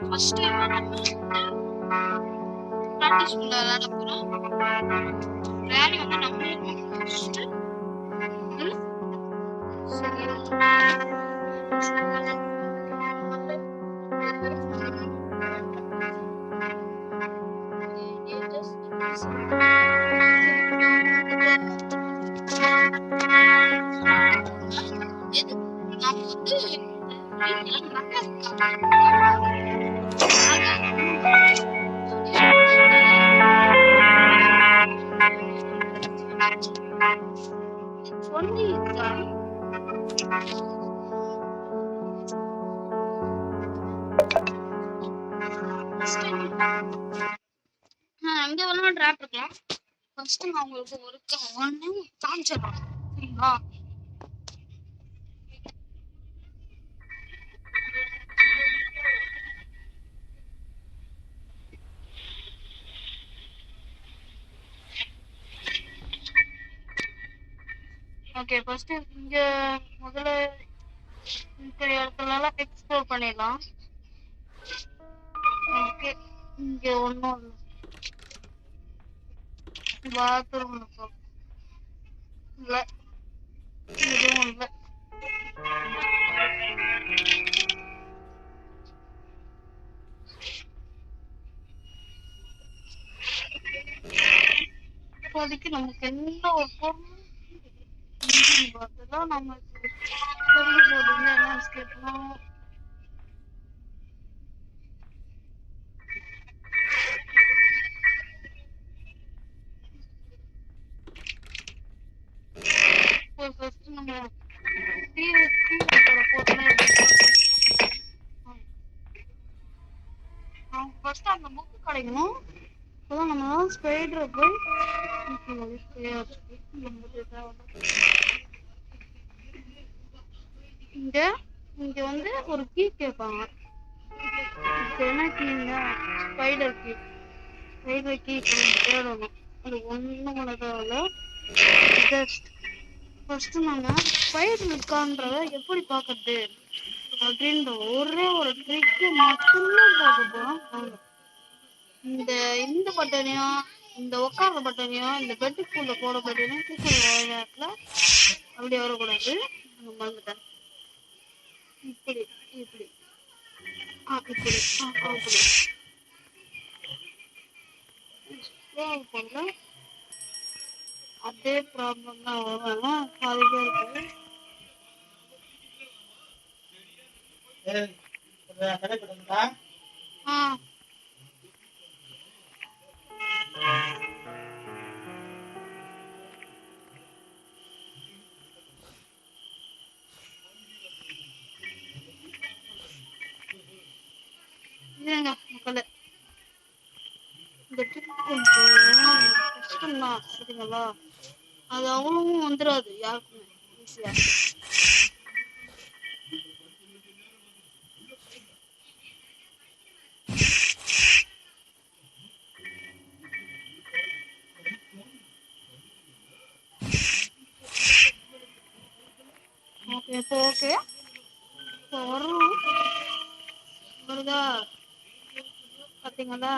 First time நம்ம practice பண்ண விளையாட போறோம். ரேரி வந்து நம்மளே ஃபர்ஸ்ட் சரியா நம்ம வந்து அங்க வேணா டிராப் இருக்கலாம். ஃபர்ஸ்ட் நான் உங்களுக்கு ஒரு ஒன்னு காமிச்சிடுறேன் சரிங்களா. ஓகே ஃபர்ஸ்ட் இங்க முதல்ல இந்த இடத்துல எக்ஸ்ப்ளோர் பண்ணிடலாம். ஓகே இங்க ஒன்றும் பாத்ரூம் இருக்கும் இல்லை, எதுவும் இல்லை. இப்போதைக்கு நமக்கு எந்த ஒரு பொருளும் பார்த்தா நமக்கு தெரிஞ்ச போது என்ன கேட்கணும். ஃபர்ஸ்ட் நம்ம ஃபர்ஸ்ட் அந்த புக்கு கிடைக்கணும். அப்போதான் நம்ம ஸ்பைடரை போய் இங்க இங்க வந்து ஒரு கீ கேட்பாங்க. என்ன கீங்க? Spider key. ஸ்பைடர் கீ தேடணும். அது ஒன்றும் கூட தேவையில்ல. ஜஸ்ட் ஃபர்ஸ்ட் நம்ம ஸ்பைடர் இருக்கான்றத எப்படி பார்க்கறது அப்படின்ற ஒரே ஒரு ட்ரிக்கு மட்டும்தான் பார்க்க போறோம். இந்த பட்டனையும் இந்த உட்கார்ற பட்டனையும் இந்த பெட்டுக்குள்ள போட பட்டனையும் நேரத்துல அப்படி வரக்கூடாது. மறந்துட்டேன். இப்படி இப்படி இப்படி அப்படி பண்ணல. அதே ப்ராப்ளம் தான் வரும். பாதி பேருக்கு மக்களே இந்த ட்ரிக் கொஞ்சம் கஷ்டம்தான் சரிங்களா. அது அவ்வளவும் வந்துடாது யாருக்குமே ஈஸியா. ஓகே இப்போ ஓகே இப்போ வரும் வருதா பார்த்தீங்களா.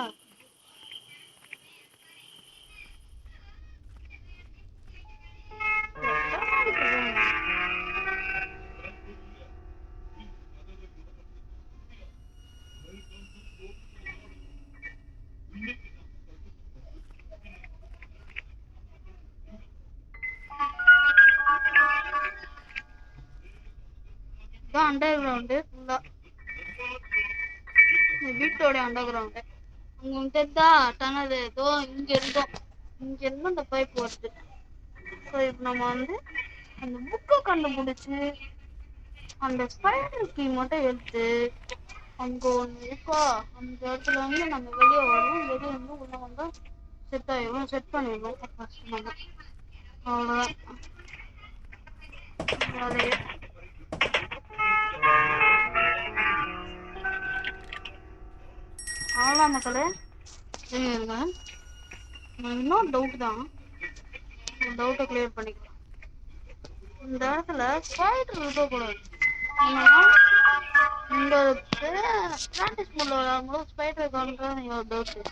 அண்டர் கிரவுண்டு ஃபுல்லா வீட்டோட அண்டர் கிரவுண்டு. அங்க தெரிஞ்சா டனல் ஏதோ இங்க இருந்தும் அந்த பைப் வருது. ஸோ இப்போ நம்ம வந்து அந்த புக்கை கண்டுபிடிச்சு அந்த ஸ்பைடர் கீ மட்டும் எடுத்து அங்க ஒன்று இருக்கா அந்த இடத்துல வந்து நம்ம வெளியே வரும். வெளியே வந்து உள்ள வந்து செட் ஆயிடும். செட் பண்ணிடணும் ஃபர்ஸ்ட் நம்ம. அவ்வளோதான் வேலையே. அவ்வளோதான் மக்களே. சரிங்க இன்னும் டவுட் தான். டவுட்டை கிளியர் பண்ணிக்கலாம். இந்த இடத்துல ஸ்பைடர் இருக்கக்கூடாது. இந்த கொண்டு வரது பிராக்டிஸ் பண்ண வராங்களோ ஸ்பைடர் காண்றது ஒரு டவுட்.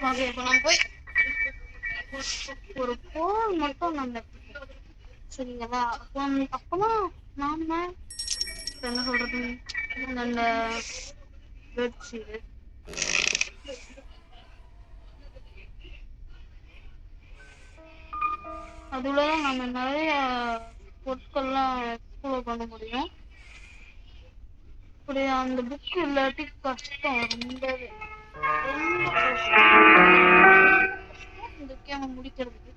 ஓகே, இப்போ நம்ம போய் ஒரு போன் மட்டும் நம்ம சரிங்களா? அப்பதான் நாம என்ன சொல்றது, அந்த பெட்ஷீட் அதுலதான் நம்ம நிறைய பொருட்கள்லாம் எக்ஸ்ப்ளோர் பண்ண முடியும். இப்படி அந்த புக் இல்லாட்டி கஷ்டம், ரொம்பவே ரொம்ப கஷ்டம் இந்த கேமை முடிக்கிறதுக்கு.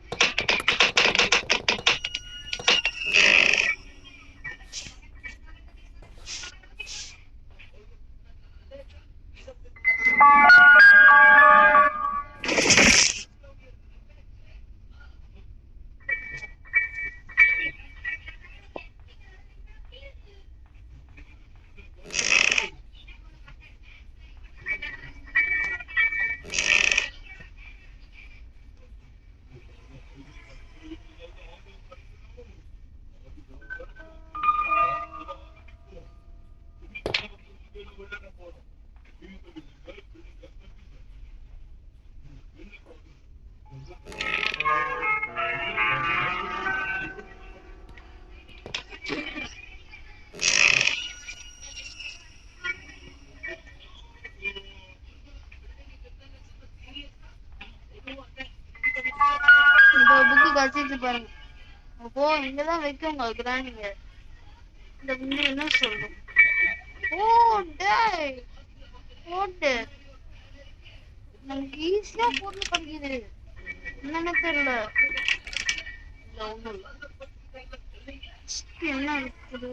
இந்த புக்கு கசிச்சு பாருங்க. அப்போ இங்கதான் வைக்கோங்க கிராண்டிங்க. இந்த புக்கு என்ன சொல்லும்? ஓ டேய், போட்டு நமக்கு ஈஸியா பொருள் கிடைக்குது. என்னன்னு தெரியல. இல்ல ஒண்ணும் இல்ல. என்ன இருக்குது?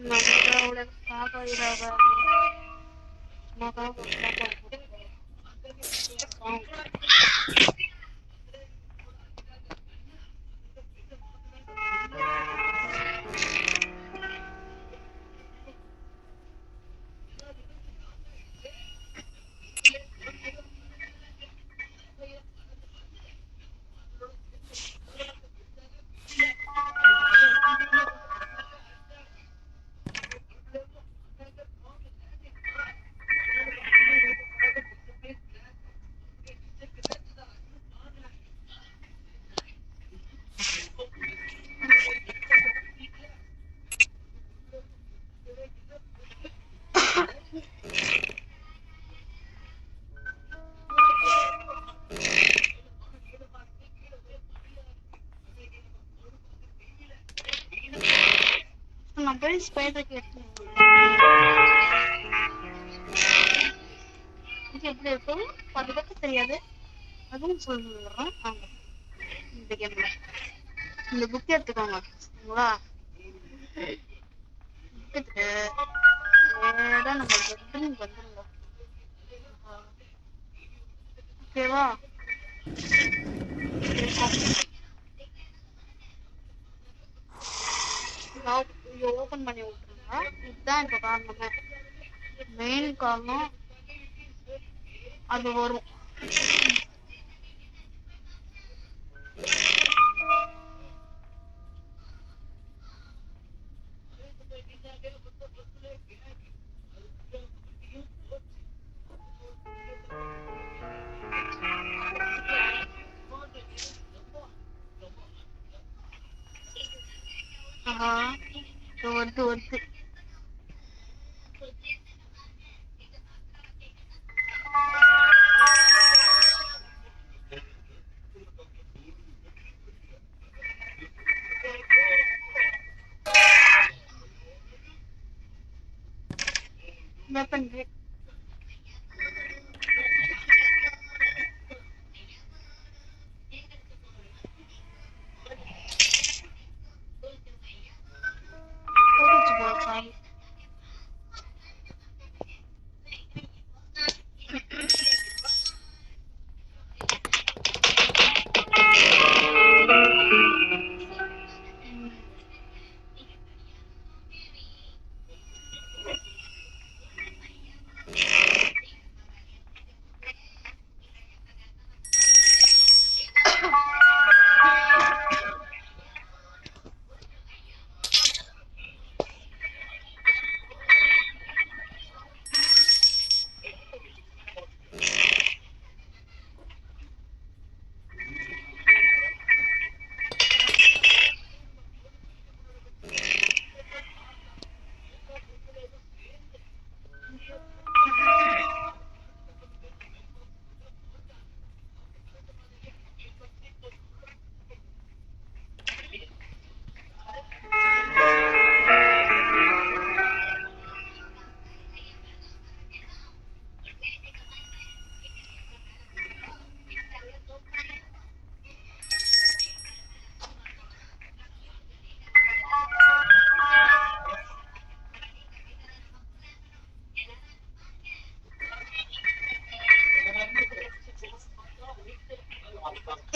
நம்மளோட சாப்பாடு நான் போய் ஸ்பைடருக்கு எப்படி இருக்கும் அதுக்கு தெரியாது. அதுவும் சொல்லுறோம். ஆமா, இந்த கேம்ல இந்த புக் எடுத்துக்கோங்க சரிங்களா? எடுத்துட்டு நேரா நம்ம பெட்ரூம் வந்துருங்க. ஓகேவா? ஓபன் பண்ணி விட்டுருங்க. இதுதான் இப்ப காரணமே, மெயின் காரணம் அது வரும். வருது. Weapon great.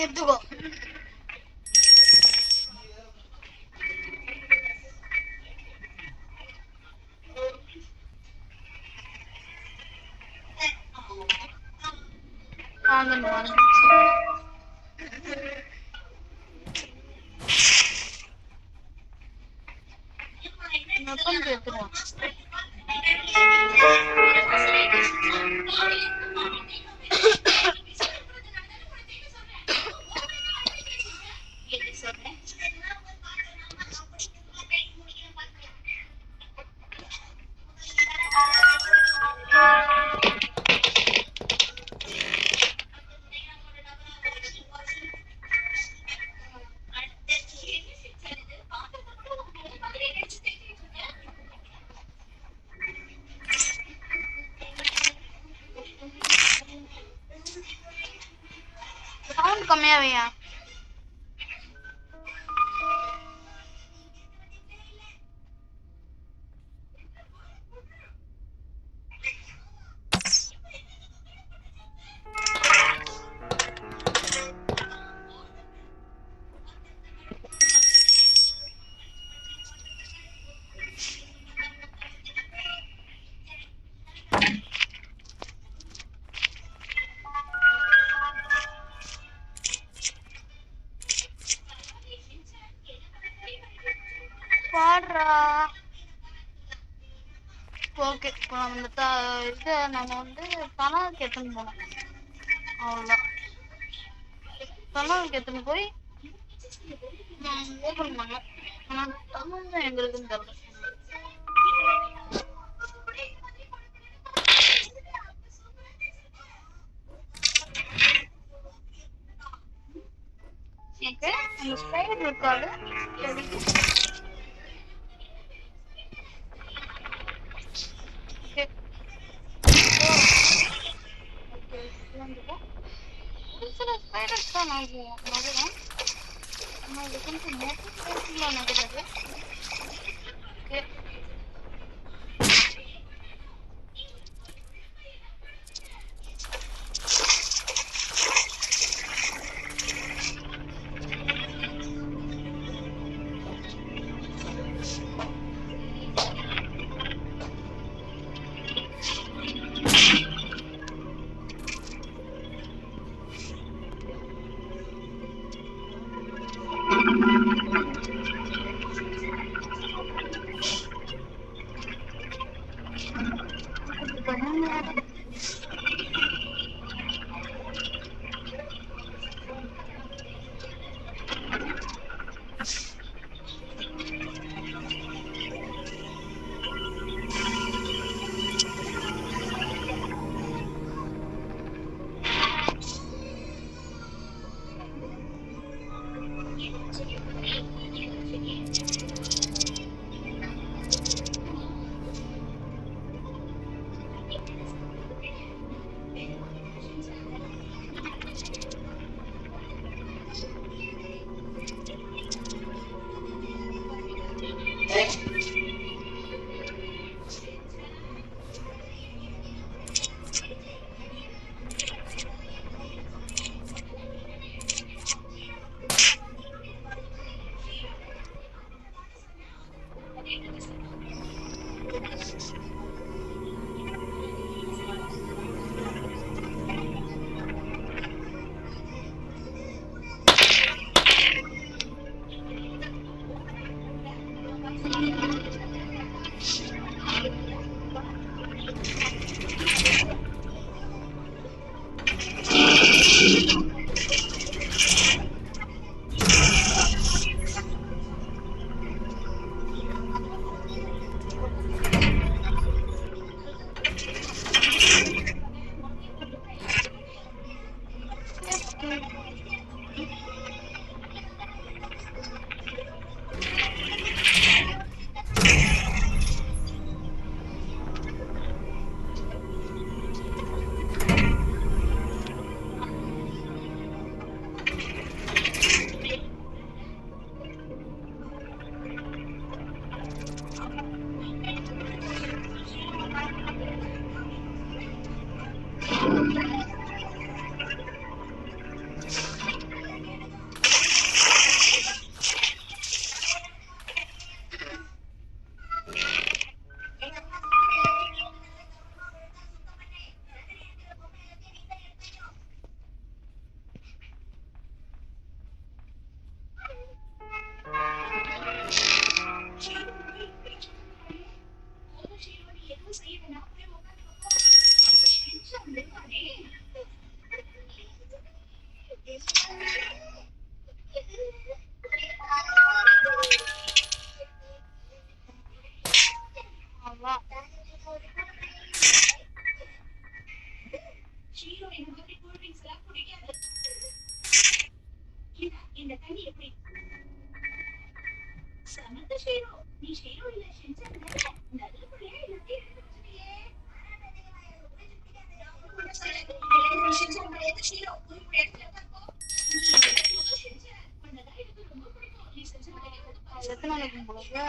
எடுத்துக்கோ. எடுத்துருவான். கம்மியா வையா. ஓகே, இப்போ நம்ம இது நம்ம வந்து தனாவுக்கு எடுத்துன்னு போனோம். அவ்வளோதான். தனாவுக்கு எடுத்துன்னு போய் ஓப்பன் பண்ணோம். ஆனால் தனம் தான் எங்களுக்குன்னு தெரியல. ஓகே, அந்த ஸ்பைடர் இருக்காது. சில ஸ்பைடர்ஸ் தான் நகரும். ஆனால் இது கொஞ்சம் மொத்தம் நகராது. ஓகே, எத்தனை மணிக்கு உங்களுக்கு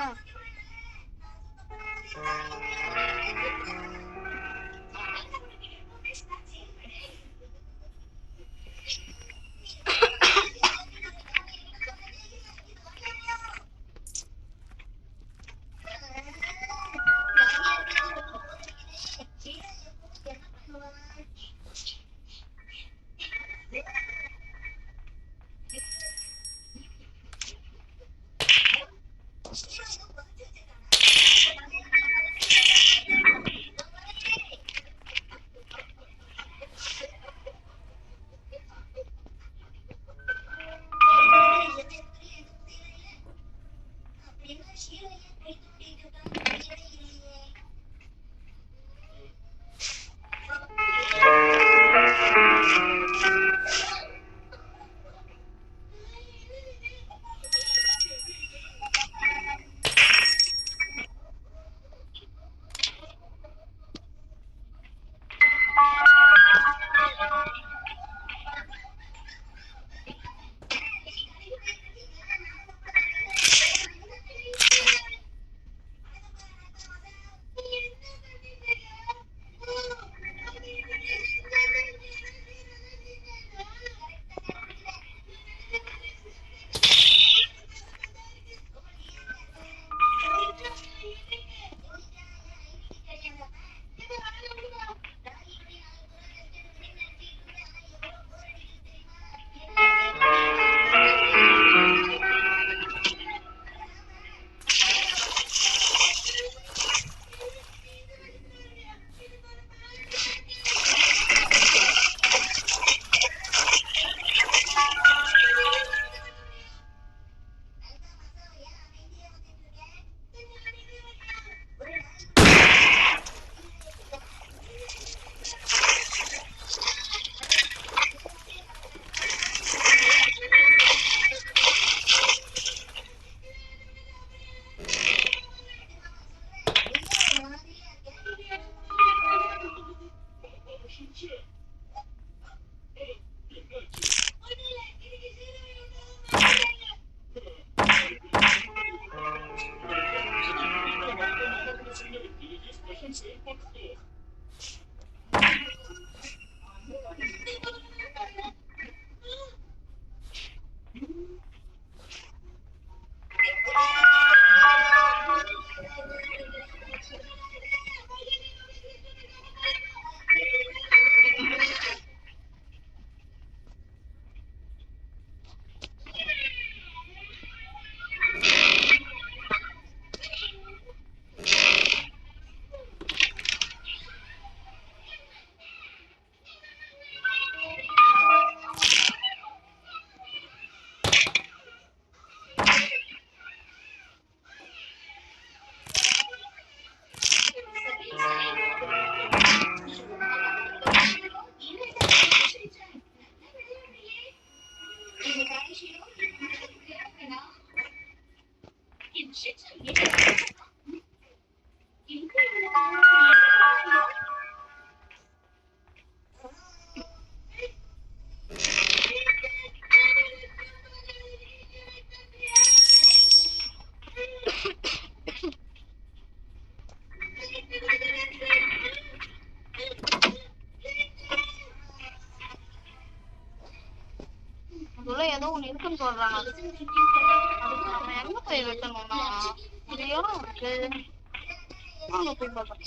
அதுல ஏதோ ஒண்ணு இருக்குன்னு சொல்றாங்க. அதுக்கு நம்ம எங்க போய் வெட்டணும்னா இருக்கு. வாங்க போய் பார்க்கலாம்.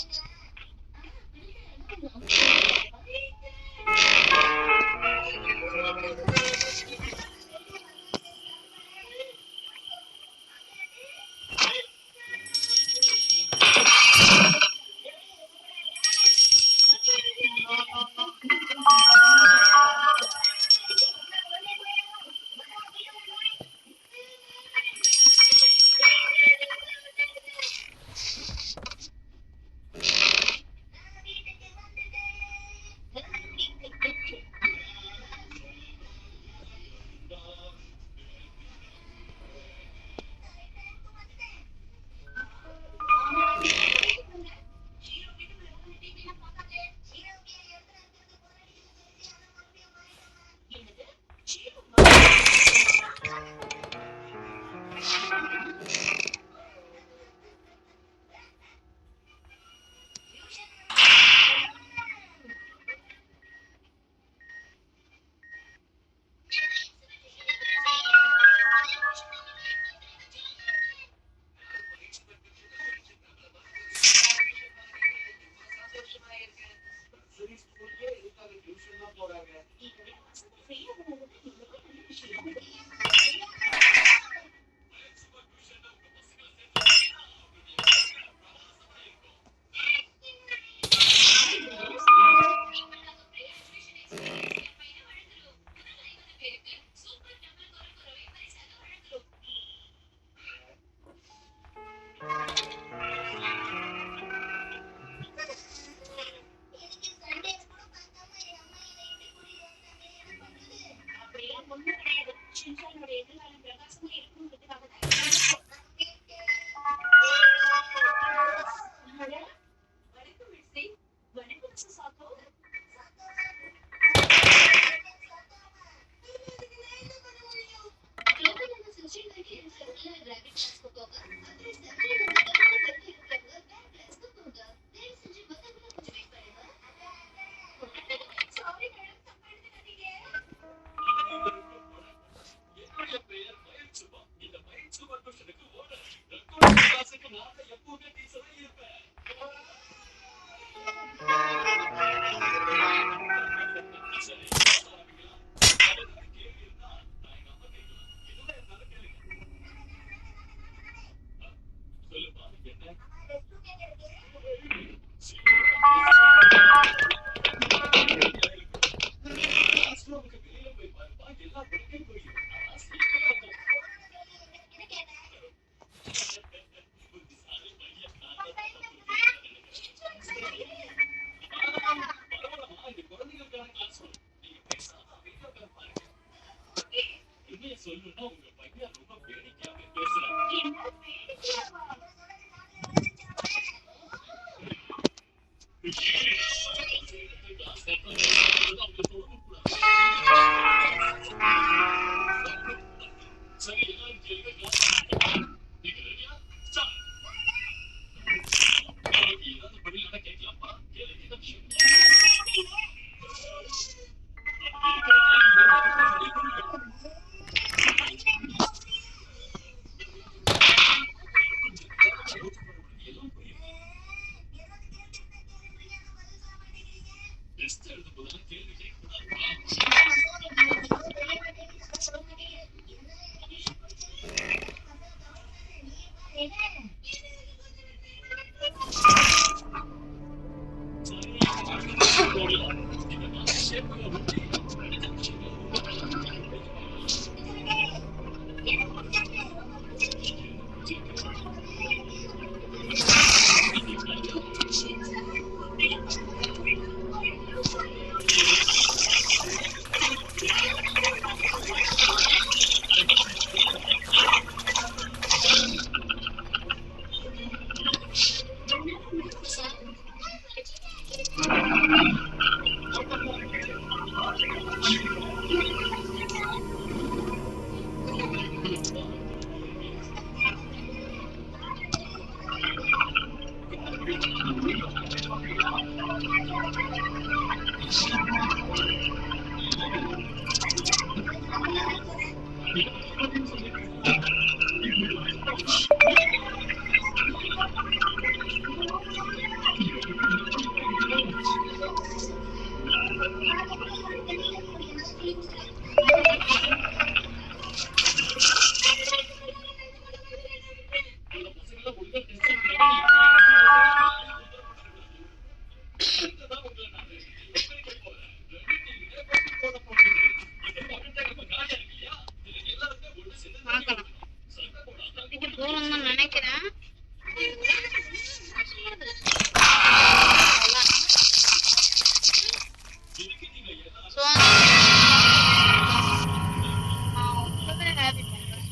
போகணும்னு தான் நினைக்கிறேன். ஸோ ரொம்பவே ஹாப்பி பண்ணுறேன்.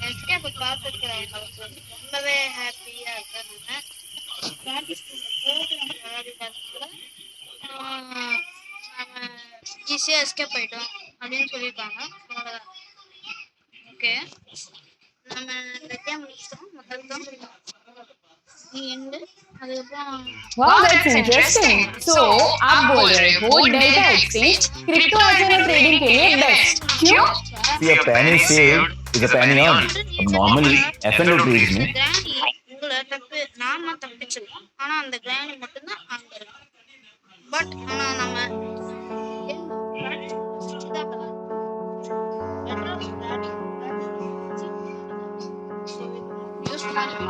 எஸ்கேப்பை பார்த்துருக்கிறேன். ரொம்பவே ஹாப்பியாக இருக்கேன். நான் ப்ராக்டிஸ் போகிறதுனால நம்ம ஈஸியாக எஸ்கேப் ஆகிட்டோம் அப்படின்னு சொல்லியிருக்காங்க. அவ்வளோதான். ஓகே, நம்ம இந்த கேம் முடிச்சிட்டோம். மொத்தம் எண்டு. அதுக்கப்புறம் Wow, that's interesting. So, आप बोल रहे हो delta exchange crypto asset trading के लिए बेस्ट क्यों? See, a penny saved is a penny earned. Normally, F&O trades में கிராணி உங்களை நாம தப்பிச்சிருக்கோம். ஆனா அந்த கிராணி மட்டும்தான் அங்க இருக்கு. பட் ஆனா நம்ம யூஸ் பண்ண